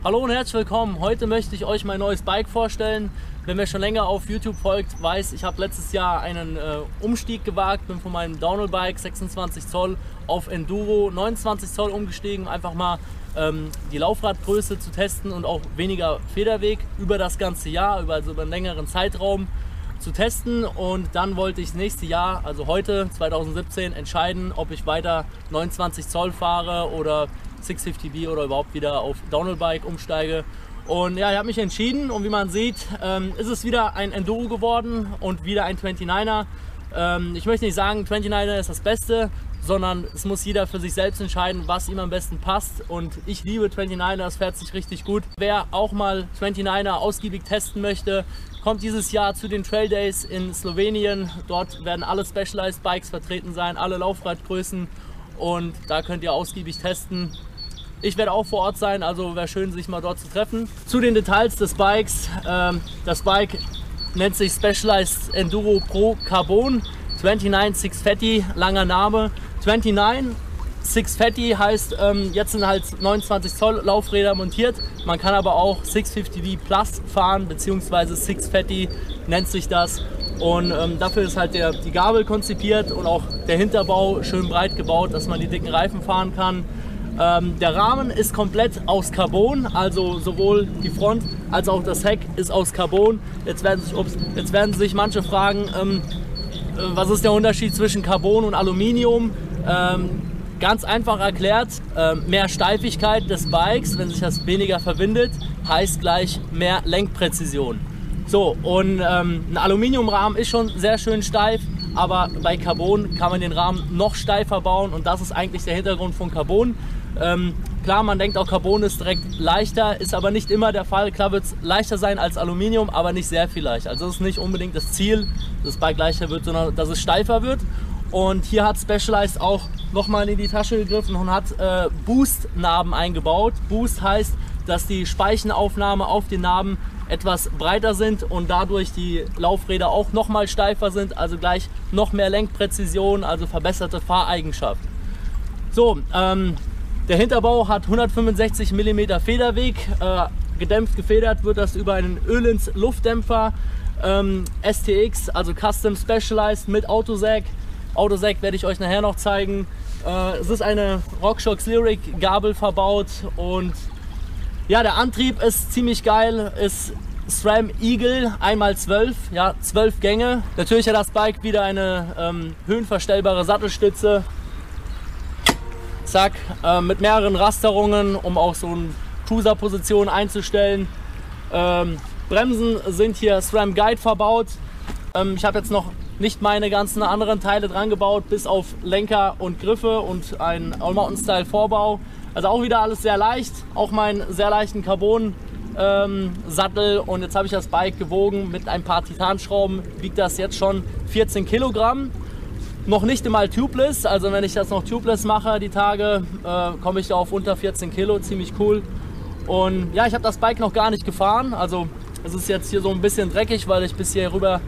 Hallo und herzlich willkommen. Heute möchte ich euch mein neues Bike vorstellen. Wer mir schon länger auf YouTube folgt, weiß, ich habe letztes Jahr einen Umstieg gewagt, bin von meinem Downhill-Bike 26 Zoll auf Enduro 29 Zoll umgestiegen, um einfach mal die Laufradgröße zu testen und auch weniger Federweg über das ganze Jahr, also über einen längeren Zeitraum zu testen. Und dann wollte ich das nächste Jahr, also heute 2017, entscheiden, ob ich weiter 29 Zoll fahre oder 650B oder überhaupt wieder auf Downhill-Bike umsteige. Und ja, ich habe mich entschieden und wie man sieht, ist es wieder ein Enduro geworden und wieder ein 29er. Ich möchte nicht sagen, 29er ist das Beste, sondern es muss jeder für sich selbst entscheiden, was ihm am besten passt. Und ich liebe 29er, das fährt sich richtig gut. Wer auch mal 29er ausgiebig testen möchte, kommt dieses Jahr zu den Trail Days in Slowenien. Dort werden alle Specialized Bikes vertreten sein, alle Laufradgrößen, und da könnt ihr ausgiebig testen. Ich werde auch vor Ort sein, also wäre schön, sich mal dort zu treffen. Zu den Details des Bikes. Das Bike nennt sich Specialized Enduro Pro Carbon 29 Six Fatty, langer Name. 29 Six Fatty heißt, jetzt sind halt 29 Zoll Laufräder montiert. Man kann aber auch 650V Plus fahren, beziehungsweise Six Fatty nennt sich das. Und dafür ist halt die Gabel konzipiert und auch der Hinterbau schön breit gebaut, dass man die dicken Reifen fahren kann. Der Rahmen ist komplett aus Carbon, also sowohl die Front als auch das Heck ist aus Carbon. Jetzt werden sich manche fragen, was ist der Unterschied zwischen Carbon und Aluminium? Ganz einfach erklärt, mehr Steifigkeit des Bikes, wenn sich das weniger verbindet, heißt gleich mehr Lenkpräzision. So, und ein Aluminiumrahmen ist schon sehr schön steif, aber bei Carbon kann man den Rahmen noch steifer bauen und das ist eigentlich der Hintergrund von Carbon. Klar, man denkt auch, Carbon ist direkt leichter, ist aber nicht immer der Fall. Klar wird es leichter sein als Aluminium, aber nicht sehr viel leichter. Also das ist nicht unbedingt das Ziel, dass das Bike leichter wird, sondern dass es steifer wird. Und hier hat Specialized auch nochmal in die Tasche gegriffen und hat Boost-Narben eingebaut. Boost heißt, dass die Speichenaufnahme auf den Narben etwas breiter sind und dadurch die Laufräder auch nochmal steifer sind, also gleich noch mehr Lenkpräzision, also verbesserte Fahreigenschaften. So, der Hinterbau hat 165 mm Federweg, gedämpft gefedert wird das über einen Öhlins Luftdämpfer STX, also Custom Specialized mit Autosag. Autosag werde ich euch nachher noch zeigen. Es ist eine RockShox Lyric Gabel verbaut und ja, der Antrieb ist ziemlich geil, ist SRAM Eagle 1x12, ja, 12 Gänge. Natürlich hat das Bike wieder eine höhenverstellbare Sattelstütze. Zack, mit mehreren Rasterungen, um auch so eine Cruiser-Position einzustellen. Bremsen sind hier SRAM Guide verbaut. Ich habe jetzt noch nicht meine ganzen anderen Teile dran gebaut, bis auf Lenker und Griffe und ein All-Mountain-Style Vorbau. Also auch wieder alles sehr leicht, auch meinen sehr leichten Carbon-Sattel. Und jetzt habe ich das Bike gewogen mit ein paar Titanschrauben, wiegt das jetzt schon 14 Kilogramm. Noch nicht einmal tubeless, also wenn ich das noch tubeless mache, die Tage, komme ich da auf unter 14 Kilo, ziemlich cool. Und ja, ich habe das Bike noch gar nicht gefahren, also es ist jetzt hier so ein bisschen dreckig, weil ich bis hier rüber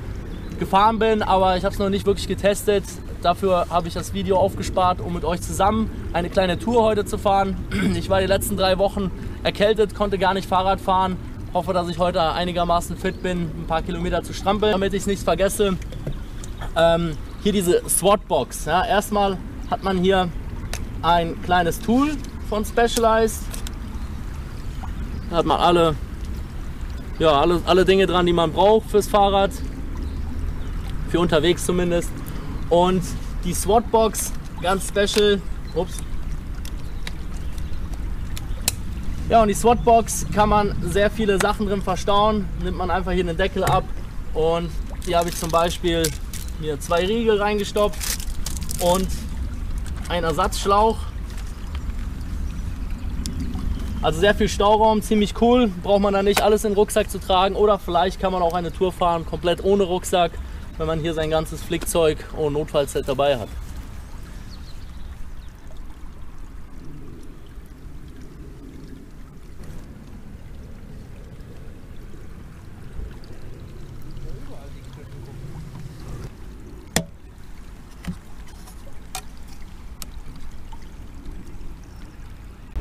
gefahren bin, aber ich habe es noch nicht wirklich getestet. Dafür habe ich das Video aufgespart, um mit euch zusammen eine kleine Tour heute zu fahren. Ich war die letzten 3 Wochen erkältet, konnte gar nicht Fahrrad fahren. Hoffe, dass ich heute einigermaßen fit bin, ein paar Kilometer zu strampeln, damit ich es nicht vergesse. Hier diese SWAT-Box. Ja, erstmal hat man hier ein kleines Tool von Specialized. Da hat man alle Dinge dran, die man braucht fürs Fahrrad. Für unterwegs zumindest. Und die SWAT-Box, ganz special. Ups. Ja, und die SWAT-Box kann man sehr viele Sachen drin verstauen. Nimmt man einfach hier den Deckel ab. Und hier habe ich zum Beispiel hier 2 Riegel reingestopft und einen Ersatzschlauch. Also sehr viel Stauraum, ziemlich cool. Braucht man dann nicht alles in den Rucksack zu tragen. Oder vielleicht kann man auch eine Tour fahren, komplett ohne Rucksack, wenn man hier sein ganzes Flickzeug und Notfallset dabei hat.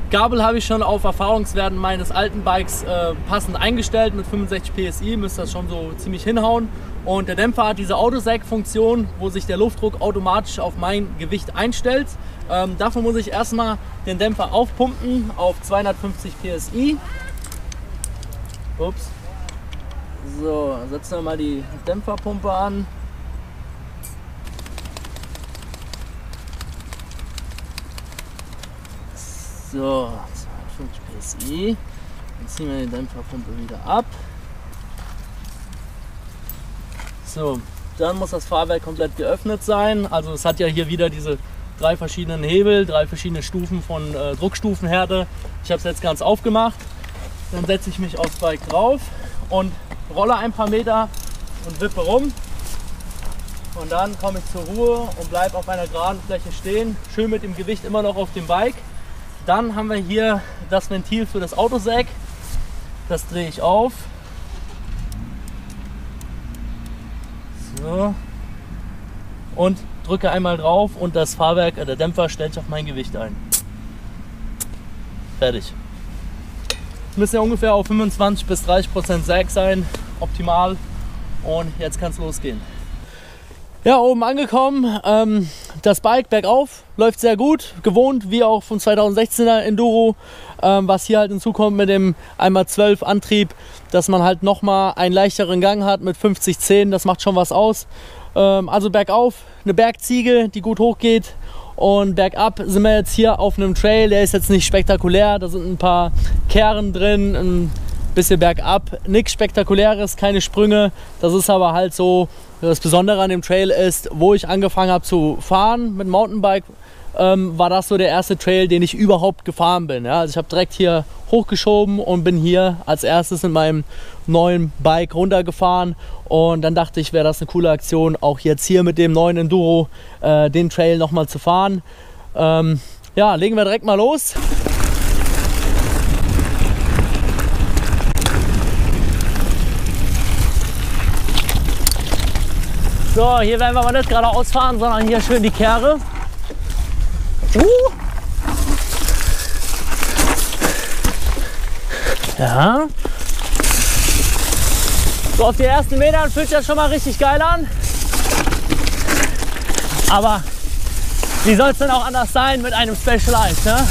Gabel habe ich schon auf Erfahrungswerten meines alten Bikes passend eingestellt mit 65 PSI, müsste das schon so ziemlich hinhauen. Und der Dämpfer hat diese Autosag-Funktion, wo sich der Luftdruck automatisch auf mein Gewicht einstellt. Dafür muss ich erstmal den Dämpfer aufpumpen auf 250 PSI. Ups. So, setzen wir mal die Dämpferpumpe an. So, 250 PSI. Dann ziehen wir die Dämpferpumpe wieder ab. So, dann muss das Fahrwerk komplett geöffnet sein. Also es hat ja hier wieder diese 3 verschiedenen Hebel, 3 verschiedene Stufen von Druckstufenhärte. Ich habe es jetzt ganz aufgemacht. Dann setze ich mich aufs Bike drauf und rolle ein paar Meter und wippe rum. Und dann komme ich zur Ruhe und bleibe auf einer geraden Fläche stehen. Schön mit dem Gewicht immer noch auf dem Bike. Dann haben wir hier das Ventil für das Autosag. Das drehe ich auf. So. Und drücke einmal drauf und das Fahrwerk, der Dämpfer stellt sich auf mein Gewicht ein. Fertig. Es müssen ja ungefähr auf 25 bis 30% Sag sein, optimal. Und jetzt kann es losgehen. Ja, oben angekommen, das Bike bergauf läuft sehr gut, gewohnt wie auch vom 2016er Enduro, was hier halt hinzukommt mit dem 1x12 Antrieb, dass man halt nochmal einen leichteren Gang hat mit 50/10, das macht schon was aus. Also bergauf eine Bergziege, die gut hochgeht, und bergab sind wir jetzt hier auf einem Trail, der ist jetzt nicht spektakulär, da sind ein paar Kehren drin, ein bisschen bergab, nichts Spektakuläres, keine Sprünge, das ist aber halt so. Das Besondere an dem Trail ist, wo ich angefangen habe zu fahren mit dem Mountainbike, war das so der erste Trail, den ich überhaupt gefahren bin. Ja, also ich habe direkt hier hochgeschoben und bin hier als erstes in meinem neuen Bike runtergefahren. Und dann dachte ich, wäre das eine coole Aktion, auch jetzt hier mit dem neuen Enduro den Trail nochmal zu fahren. Ja, legen wir direkt mal los. So, hier werden wir aber nicht geradeaus fahren, sondern hier schön die Kehre. Ja. So, auf die ersten Metern fühlt sich das schon mal richtig geil an. Aber wie soll es denn auch anders sein mit einem Specialized, ne?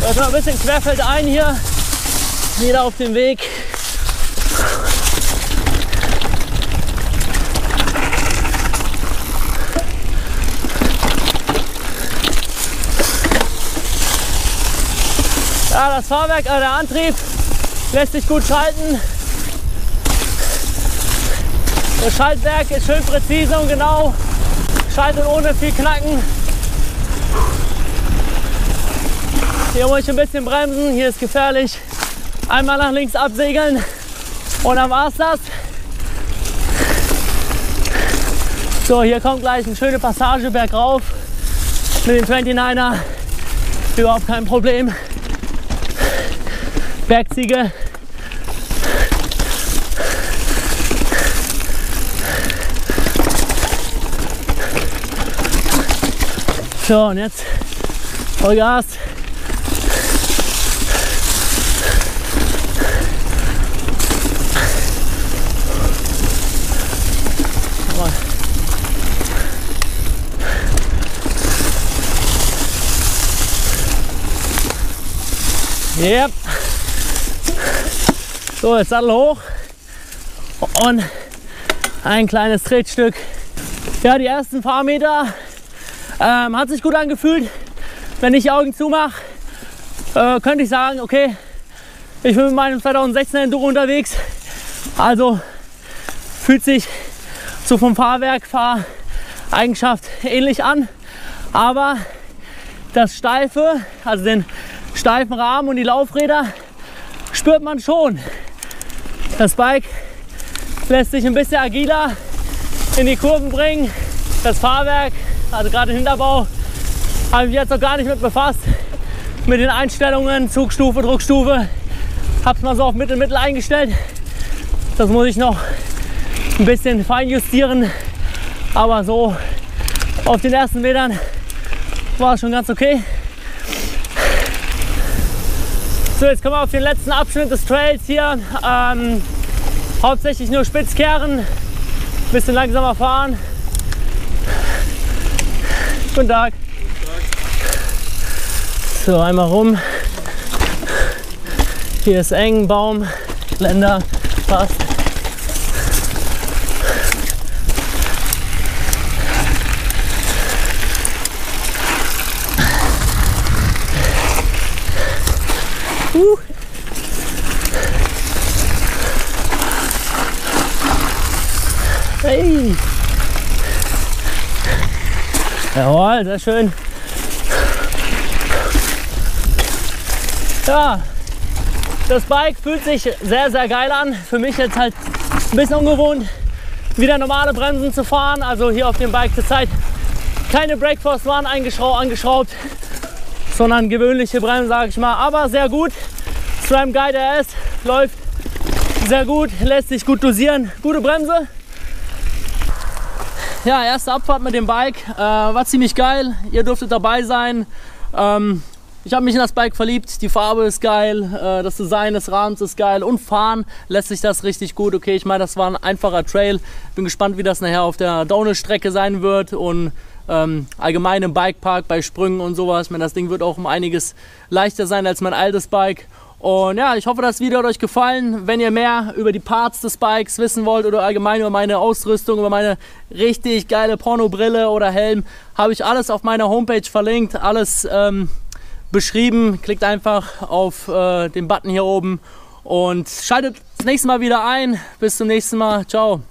Jetzt mal ein bisschen querfeldein hier. Wieder auf dem Weg. Ja, das Fahrwerk, der Antrieb lässt sich gut schalten. Das Schaltwerk ist schön präzise und genau, schaltet ohne viel Knacken. Hier muss ich ein bisschen bremsen, hier ist gefährlich. Einmal nach links absegeln und dann war's das. So, hier kommt gleich eine schöne Passage bergauf mit dem 29er. Überhaupt kein Problem. Bergziege. So, und jetzt Vollgas. Yep. So, jetzt Sattel hoch und ein kleines Tretstück. Ja, die ersten paar Meter hat sich gut angefühlt. Wenn ich die Augen zumache, könnte ich sagen, okay, ich bin mit meinem 2016er Enduro unterwegs. Also fühlt sich so vom Fahrwerk, Fahreigenschaft ähnlich an. Aber das Steife, also den steifen Rahmen und die Laufräder, spürt man schon. Das Bike lässt sich ein bisschen agiler in die Kurven bringen. Das Fahrwerk, also gerade den Hinterbau, habe ich mich jetzt noch gar nicht mit befasst. Mit den Einstellungen, Zugstufe, Druckstufe, habe es mal so auf Mittel eingestellt. Das muss ich noch ein bisschen fein justieren. Aber so auf den ersten Metern war es schon ganz okay. So, jetzt kommen wir auf den letzten Abschnitt des Trails hier. Hauptsächlich nur Spitzkehren, bisschen langsamer fahren. Guten Tag. So, einmal rum. Hier ist eng, Baum, Geländer, passt. Hey. Jawohl, sehr schön. Ja, das Bike fühlt sich sehr, sehr geil an. Für mich jetzt halt ein bisschen ungewohnt, wieder normale Bremsen zu fahren. Also hier auf dem Bike zurzeit keine Brakeforce waren angeschraubt, sondern gewöhnliche Bremsen, sage ich mal. Aber sehr gut. SRAM Guide RS läuft sehr gut, lässt sich gut dosieren. Gute Bremse. Ja, erste Abfahrt mit dem Bike, war ziemlich geil. Ihr durftet dabei sein. Ich habe mich in das Bike verliebt. Die Farbe ist geil, das Design des Rahmens ist geil und fahren lässt sich das richtig gut. Okay, ich meine, das war ein einfacher Trail. Bin gespannt, wie das nachher auf der Downhill-Strecke sein wird und allgemein im Bikepark bei Sprüngen und sowas. Ich meine, das Ding wird auch um einiges leichter sein als mein altes Bike. Und ja, ich hoffe, das Video hat euch gefallen. Wenn ihr mehr über die Parts des Bikes wissen wollt oder allgemein über meine Ausrüstung, über meine richtig geile Pornobrille oder Helm, habe ich alles auf meiner Homepage verlinkt, alles beschrieben. Klickt einfach auf den Button hier oben und schaltet das nächste Mal wieder ein. Bis zum nächsten Mal. Ciao.